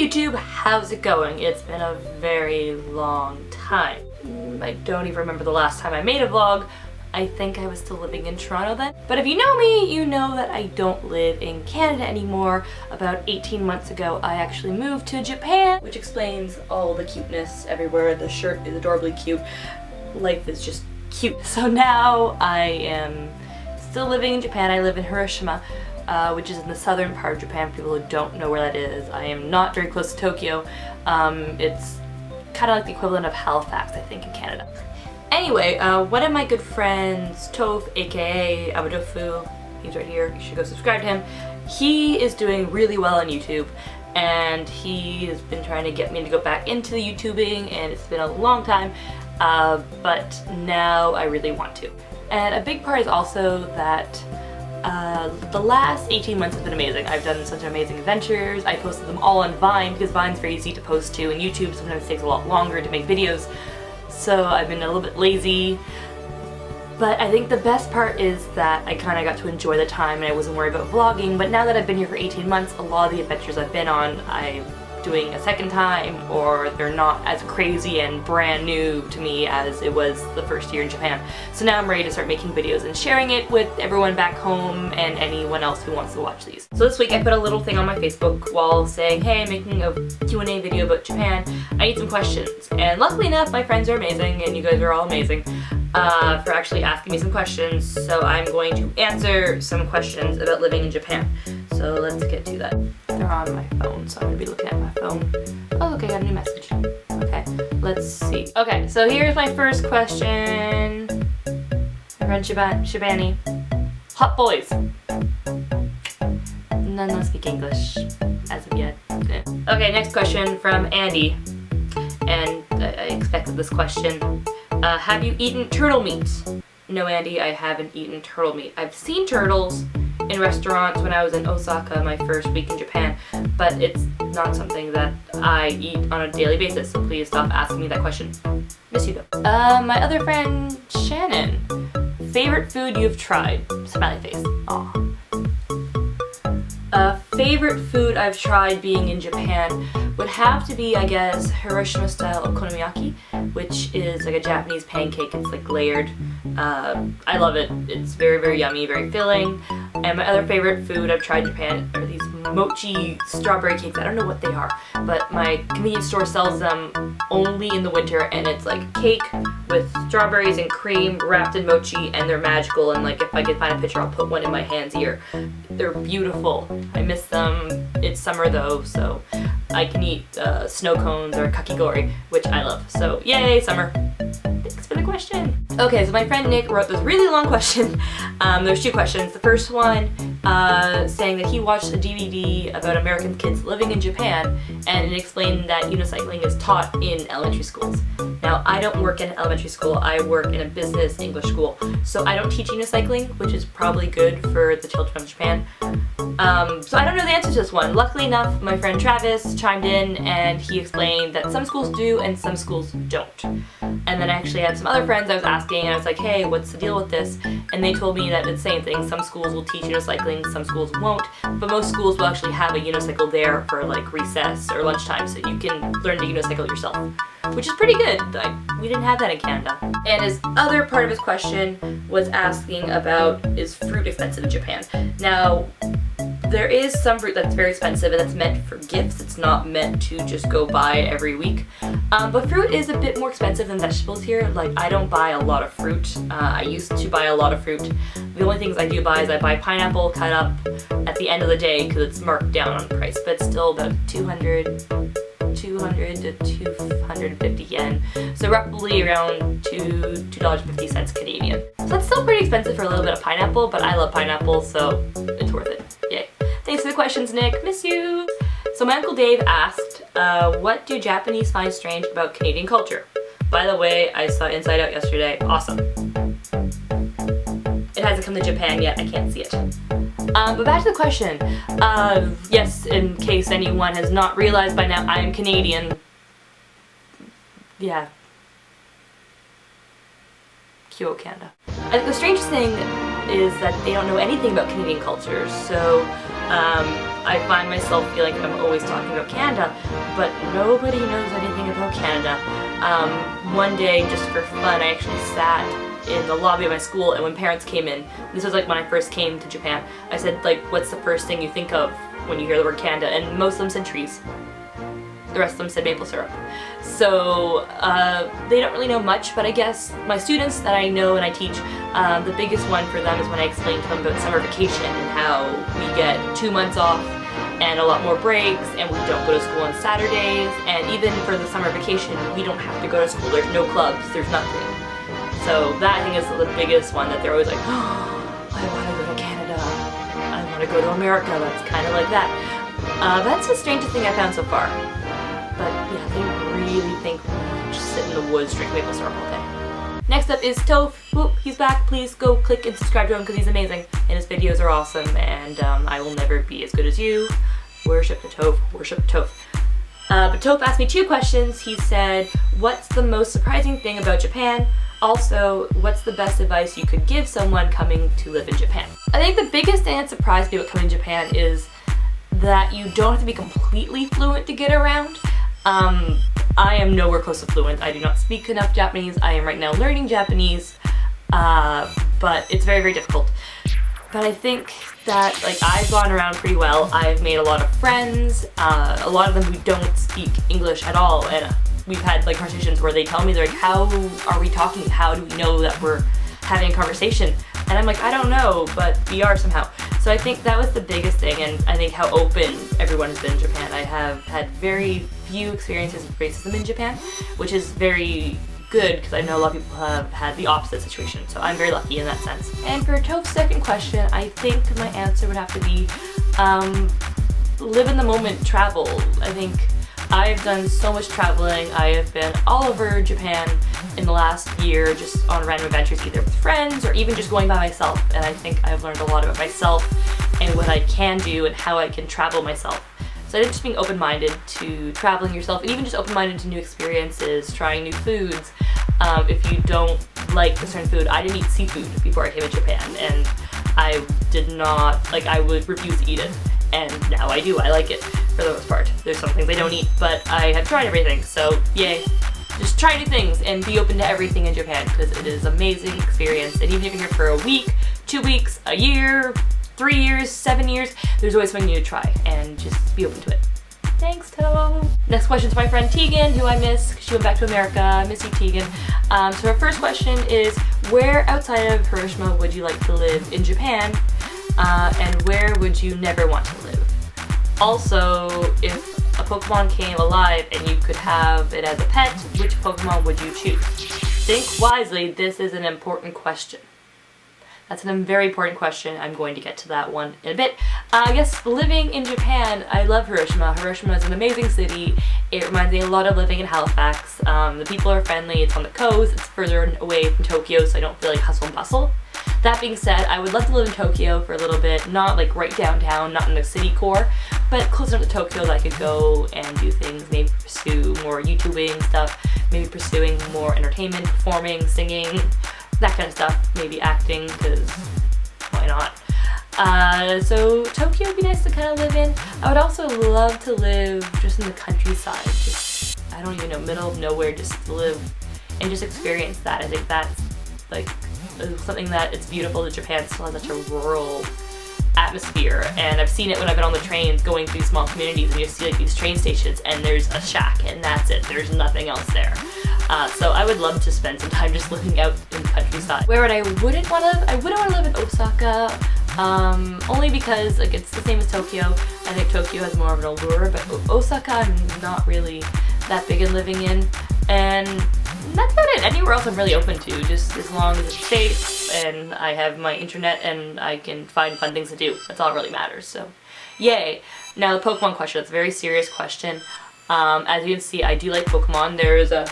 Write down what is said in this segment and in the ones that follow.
YouTube, how's it going? It's been a very long time. I don't even remember the last time I made a vlog. I think I was still living in Toronto then. But if you know me, you know that I don't live in Canada anymore. About 18 months ago, I actually moved to Japan, which explains all the cuteness everywhere. The shirt is adorably cute. Life is just cute. So now I am still living in Japan. I live in Hiroshima, which is in the southern part of Japan, for people who don't know where that is. I am not very close to Tokyo. It's kind of like the equivalent of Halifax, I think, in Canada. Anyway, one of my good friends, Toph, aka Abadofu, he's right here, you should go subscribe to him. He is doing really well on YouTube, and he has been trying to get me to go back into the YouTubing, and it's been a long time, but now I really want to. And a big part is also that the last 18 months has been amazing. I've done such amazing adventures. I posted them all on Vine because Vine's very easy to post to, and YouTube sometimes takes a lot longer to make videos. So I've been a little bit lazy. But I think the best part is that I kind of got to enjoy the time and I wasn't worried about vlogging. But now that I've been here for 18 months, a lot of the adventures I've been on, I'm doing a second time, or they're not as crazy and brand new to me as it was the first year in Japan. So now I'm ready to start making videos and sharing it with everyone back home and anyone else who wants to watch these. So this week I put a little thing on my Facebook wall saying, hey, I'm making a Q&A video about Japan. I need some questions. And luckily enough, my friends are amazing, and you guys are all amazing for actually asking me some questions. So I'm going to answer some questions about living in Japan. So let's get to that. They're on my phone, so I'm gonna be looking at my phone. Oh, okay, I got a new message. Okay, let's see. Okay, so here's my first question. My friend Shibani. Hot boys. None of them speak English as of yet. Okay, next question from Andy. And I expected this question. Have you eaten turtle meat? No, Andy, I haven't eaten turtle meat. I've seen turtles in restaurants when I was in Osaka my first week in Japan, but it's not something that I eat on a daily basis, so please stop asking me that question. Miss you though. My other friend, Shannon. Favorite food you've tried? Smiley face. Aw. Favorite food I've tried being in Japan would have to be, I guess, Hiroshima style okonomiyaki, which is like a Japanese pancake. It's like layered. I love it. It's very, very yummy, very filling. And my other favorite food I've tried in Japan are these mochi strawberry cakes. I don't know what they are, but my convenience store sells them only in the winter, and it's like cake with strawberries and cream wrapped in mochi, and they're magical, and like if I could find a picture, I'll put one in my hands here. They're beautiful. I miss them. It's summer though, so I can eat snow cones or kakigori, which I love. So yay, summer. Thanks for the question. Okay, so my friend Nick wrote this really long question. There's two questions. The first one saying that he watched a DVD about American kids living in Japan, and it explained that unicycling is taught in elementary schools. Now, I don't work in an elementary school. I work in a business English school, so I don't teach unicycling, which is probably good for the children of Japan. So I don't know the answer to this one. Luckily enough, my friend Travis chimed in and he explained that some schools do and some schools don't. And then I actually had some other friends I was asking, and I was like, hey, what's the deal with this? And they told me that it's the same thing. Some schools will teach unicycling, some schools won't, but most schools will actually have a unicycle there for like recess or lunchtime, so you can learn to unicycle yourself, which is pretty good. We didn't have that in Canada. And his other part of his question was asking about, is fruit expensive in Japan? Now, there is some fruit that's very expensive and that's meant for gifts. It's not meant to just go buy every week. But fruit is a bit more expensive than vegetables here. Like, I don't buy a lot of fruit. I used to buy a lot of fruit. The only things I do buy is I buy pineapple cut up at the end of the day because it's marked down on price, but it's still about 200 to 250 yen. So roughly around $2.50 Canadian. So that's still pretty expensive for a little bit of pineapple, but I love pineapple, so it's worth it. Yay. Thanks for the questions, Nick. Miss you. So my Uncle Dave asked, what do Japanese find strange about Canadian culture? By the way, I saw Inside Out yesterday. Awesome. It hasn't come to Japan yet. I can't see it. But back to the question. Yes, in case anyone has not realized by now, I am Canadian. Yeah. Kyoto, Canada. The strangest thing is that they don't know anything about Canadian culture, so I find myself feeling like I'm always talking about Canada, but nobody knows anything about Canada. One day, just for fun, I actually sat in the lobby of my school, and when parents came in, this was like when I first came to Japan, I said, like, what's the first thing you think of when you hear the word Canada? And most of them said trees. The rest of them said maple syrup. So they don't really know much, but I guess my students that I know and I teach, the biggest one for them is when I explain to them about summer vacation and how we get 2 months off and a lot more breaks, and we don't go to school on Saturdays, and even for the summer vacation, we don't have to go to school. There's no clubs, there's nothing. So that I think is the biggest one that they're always like, oh, I want to go to Canada. I want to go to America. That's kind of like that. That's the strangest thing I found so far. But yeah, they really think we just sit in the woods, drink maple syrup all day. Next up is Toph. Whoop, he's back. Please go click and subscribe to him because he's amazing and his videos are awesome, and I will never be as good as you. Worship the Toph, worship the Toph. But Toph asked me 2 questions. He said, what's the most surprising thing about Japan? Also, what's the best advice you could give someone coming to live in Japan? I think the biggest thing that surprised me about coming to Japan is that you don't have to be completely fluent to get around. I am nowhere close to fluent. I do not speak enough Japanese. I am right now learning Japanese, but it's very, very difficult. But I think that, like, I've gone around pretty well. I've made a lot of friends, a lot of them who don't speak English at all, and we've had like conversations where they tell me, they're like, how are we talking? How do we know that we're having a conversation? And I'm like, I don't know, but we are somehow. So I think that was the biggest thing, and I think how open everyone has been in Japan. I have had very few experiences with racism in Japan, which is very good because I know a lot of people have had the opposite situation, so I'm very lucky in that sense. And for Toph's second question, I think my answer would have to be live in the moment, travel. I think I've done so much traveling. I have been all over Japan in the last year, just on random adventures, either with friends or even just going by myself. And I think I've learned a lot about myself and what I can do and how I can travel myself. So I think just being open-minded to traveling yourself, and even just open-minded to new experiences, trying new foods. If you don't like a certain food, I didn't eat seafood before I came to Japan, and I did not, like, I would refuse to eat it. And now I do. I like it for the most part. There's some things I don't eat, but I have tried everything, so yay. Just try new things and be open to everything in Japan because it is an amazing experience. And even if you're here for a week, 2 weeks, a year, 3 years, 7 years, there's always something new to try, and just be open to it. Thanks, Toph. Next question is my friend Tegan, who I miss because she went back to America. I miss you, Tegan. So her first question is, where outside of Hiroshima would you like to live in Japan? And where would you never want to live? Also, if a Pokemon came alive and you could have it as a pet, which Pokemon would you choose? Think wisely, this is an important question. That's a very important question. I'm going to get to that one in a bit. I guess living in Japan, I love Hiroshima. Hiroshima is an amazing city. It reminds me a lot of living in Halifax. The people are friendly, it's on the coast, it's further away from Tokyo, so I don't feel like hustle and bustle. That being said, I would love to live in Tokyo for a little bit, not like right downtown, not in the city core, but close enough to Tokyo that I could go and do things, maybe pursue more YouTubing stuff, maybe pursuing more entertainment, performing, singing, that kind of stuff, maybe acting, because why not? So Tokyo would be nice to kind of live in. I would also love to live just in the countryside, just, I don't even know, middle of nowhere, just to live and just experience that. I think that's like something that it's beautiful that Japan still has such a rural atmosphere, and I've seen it when I've been on the trains going through small communities, and you see like these train stations and there's a shack and that's it, there's nothing else there. So I would love to spend some time just living out in the countryside. Where I wouldn't want to live? I wouldn't want to live in Osaka, only because like it's the same as Tokyo. I think Tokyo has more of an allure, but Osaka I'm not really that big in living in, and that's about it. Anywhere else I'm really open to, just as long as it's safe and I have my internet and I can find fun things to do. That's all that really matters, so yay. Now the Pokemon question, that's a very serious question. As you can see, I do like Pokemon. There's a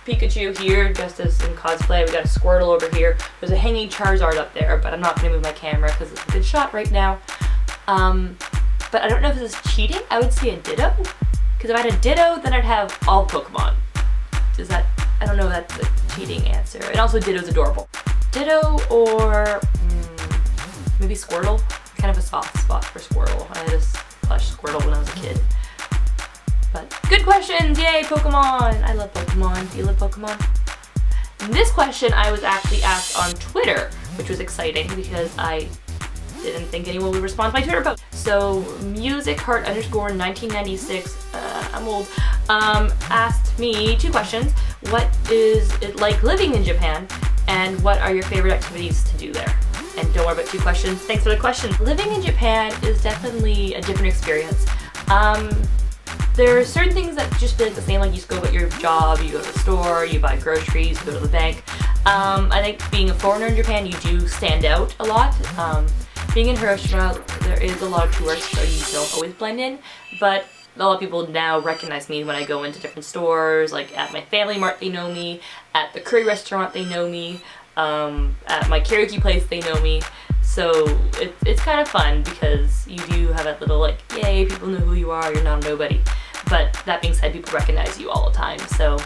Pikachu here, just as in cosplay. We got a Squirtle over here. There's a hanging Charizard up there, but I'm not going to move my camera because it's a good shot right now. But I don't know if this is cheating. I would say a Ditto, because if I had a Ditto, then I'd have all Pokemon. Does that, I don't know if that's a cheating answer. And also Ditto's adorable. Ditto or maybe Squirtle. Kind of a soft spot for Squirtle. Squirtle when I was a kid. But good questions, yay, Pokemon! I love Pokemon. Do you love Pokemon? And this question I was actually asked on Twitter, which was exciting because I didn't think anyone would respond to my Twitter post. So musicheart_1996, I'm old, asked me 2 questions. What is it like living in Japan? And what are your favorite activities to do there? And don't worry about 2 questions. Thanks for the question. Living in Japan is definitely a different experience. There are certain things that just feel like the same, like you just go about your job, you go to the store, you buy groceries, you go to the bank. I think being a foreigner in Japan, you do stand out a lot. Being in Hiroshima, there is a lot of tourists, so you don't always blend in, but a lot of people now recognize me when I go into different stores, like at my family mart they know me, at the curry restaurant they know me, at my karaoke place they know me. So it's kind of fun because you do have that little like, yay, people know who you are, you're not a nobody. But that being said, people recognize you all the time, so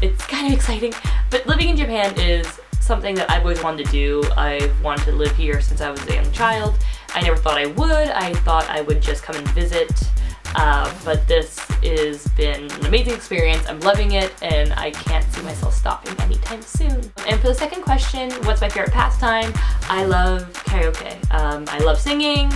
it's kind of exciting. But living in Japan is something that I've always wanted to do. I've wanted to live here since I was a young child. I never thought I would. I thought I would just come and visit. But this has been an amazing experience. I'm loving it, and I can't see myself stopping anytime soon. And for the second question, what's my favorite pastime? I love karaoke. I love singing.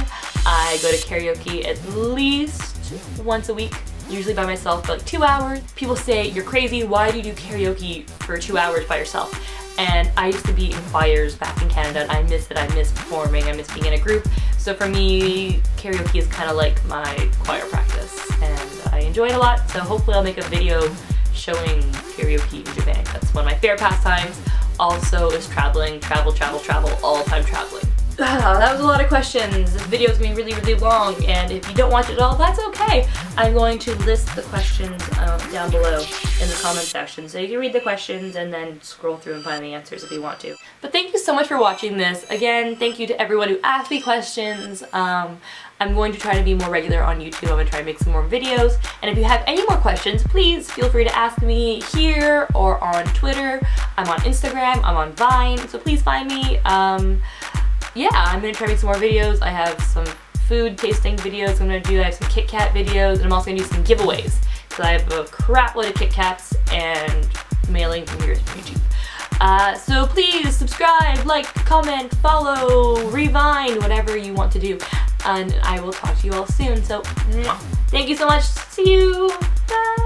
I go to karaoke at least once a week, usually by myself, for like 2 hours. People say, you're crazy, why do you do karaoke for 2 hours by yourself? And I used to be in choirs back in Canada, and I miss it. I miss performing, I miss being in a group. So for me, karaoke is kind of like my choir practice, and I enjoy it a lot. So hopefully I'll make a video showing karaoke in Japan. That's one of my favorite pastimes. Also is traveling, travel, all the time traveling. That was a lot of questions. This video is going to be really, really long, and if you don't watch it all, that's okay. I'm going to list the questions down below in the comment section, so you can read the questions and then scroll through and find the answers if you want to. But thank you so much for watching this. Again, thank you to everyone who asked me questions. I'm going to try to be more regular on YouTube. I'm going to try to make some more videos. And if you have any more questions, please feel free to ask me here or on Twitter. I'm on Instagram, I'm on Vine, so please find me. Yeah, I'm going to try to make some more videos. I have some food tasting videos I'm going to do. I have some Kit Kat videos, and I'm also going to do some giveaways. Because I have a crap load of Kit Kats and mailing from here from YouTube. So please subscribe, like, comment, follow, revine, whatever you want to do. And I will talk to you all soon. So, thank you so much. See you. Bye.